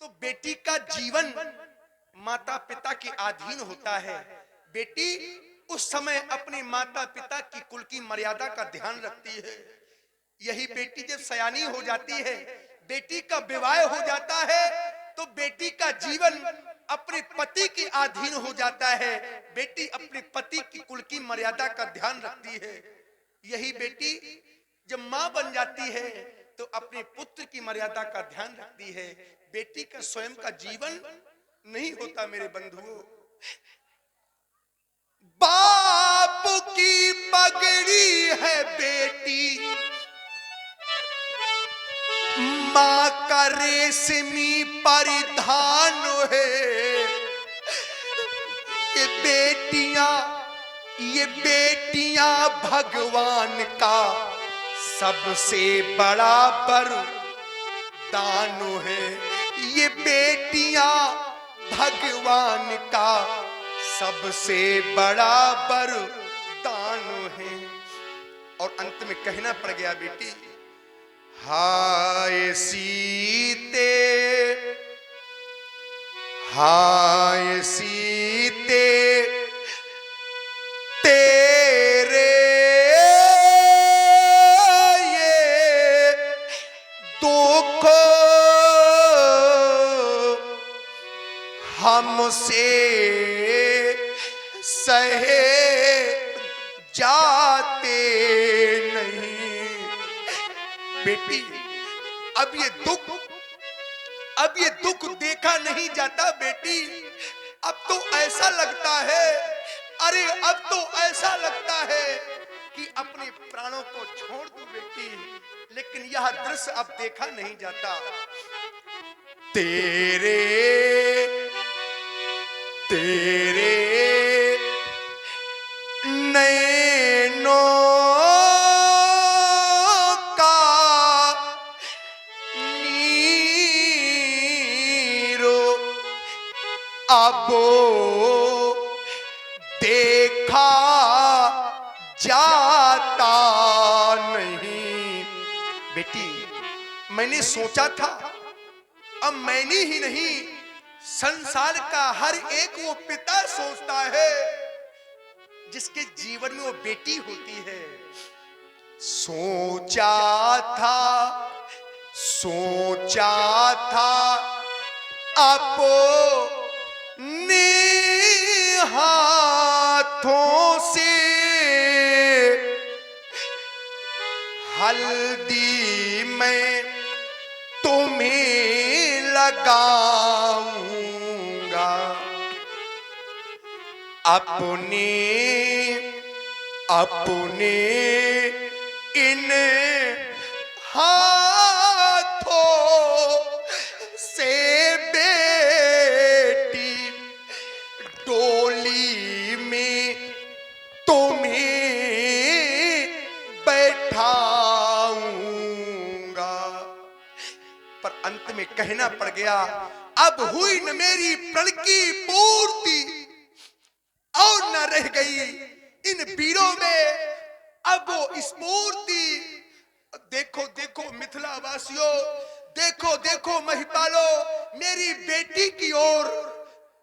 तो बेटी का जीवन माता पिता के अधीन होता है। बेटी उस समय अपने माता पिता की कुल की मर्यादा का ध्यान रखती है। यही बेटी जब सयानी हो जाती है, बेटी का विवाह हो जाता है, तो बेटी का जीवन अपने पति के अधीन हो जाता है। बेटी अपने पति की कुल की मर्यादा का ध्यान रखती है। यही बेटी जब मां बन जाती है तो अपने पुत्र की मर्यादा का ध्यान रखती है। बेटी का स्वयं का जीवन नहीं होता मेरे बंधुओं। बाप की पगड़ी है बेटी, मां का रेशमी परिधान है। ये बेटियां भगवान का सबसे बड़ा वरदान है। ये बेटियां भगवान का सबसे बड़ा वरदान है। और अंत में कहना पड़ गया बेटी, हाय सीते, हाय सीते तेरे ये दुख हमसे सहे जाते नहीं। बेटी अब ये दुख देखा नहीं जाता बेटी। अब तो ऐसा लगता है, अरे अब तो ऐसा लगता है कि अपने प्राणों को छोड़ दूं बेटी, लेकिन यह दृश्य अब देखा नहीं जाता। तेरे नैनों का नीरो अब देखा जाता नहीं। बेटी, मैंने सोचा था, अब मैंने ही नहीं, संसार का हर एक वो पिता सोचता है जिसके जीवन में वो बेटी होती है। सोचा था अपने हाथों से हल्दी में तुम्हें लगाऊंगा। अपने इन हाथों से बेटी डोली में तुम्हें बैठाऊंगा। पर अंत में कहना पड़ गया, अब हुई न मेरी प्रण की पूर्ति और न रह गई इन वीरों में अब वो स्फूर्ति। देखो देखो मिथिला वासियों, देखो देखो महिपालो, मेरी बेटी की ओर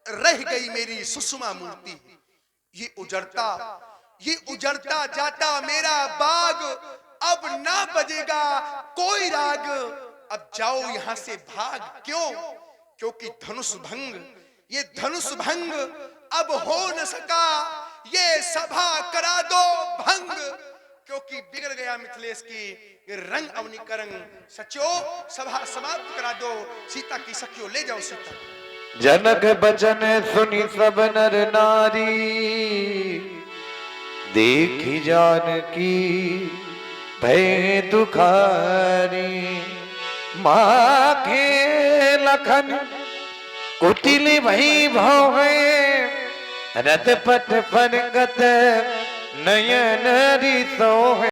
रह गई मेरी सुषमा मूर्ति। ये उजड़ता जाता मेरा बाग, अब ना बजेगा कोई राग। अब जाओ यहां से भाग। क्यों? क्योंकि धनुष भंग अब हो न सका। ये सभा करा दो भंग, क्योंकि बिगड़ गया मिथिलेश की रंग अवनी का रंग। सचो सभा समाप्त करा दो। सीता की सखियों ले जाओ सीता। जनक बचन सुनी सब नर नारी, देखी जानकी भय दुखारी। माखे लखन कुटिल भई भव है, रथ पथ पर गत नयन रिसो है।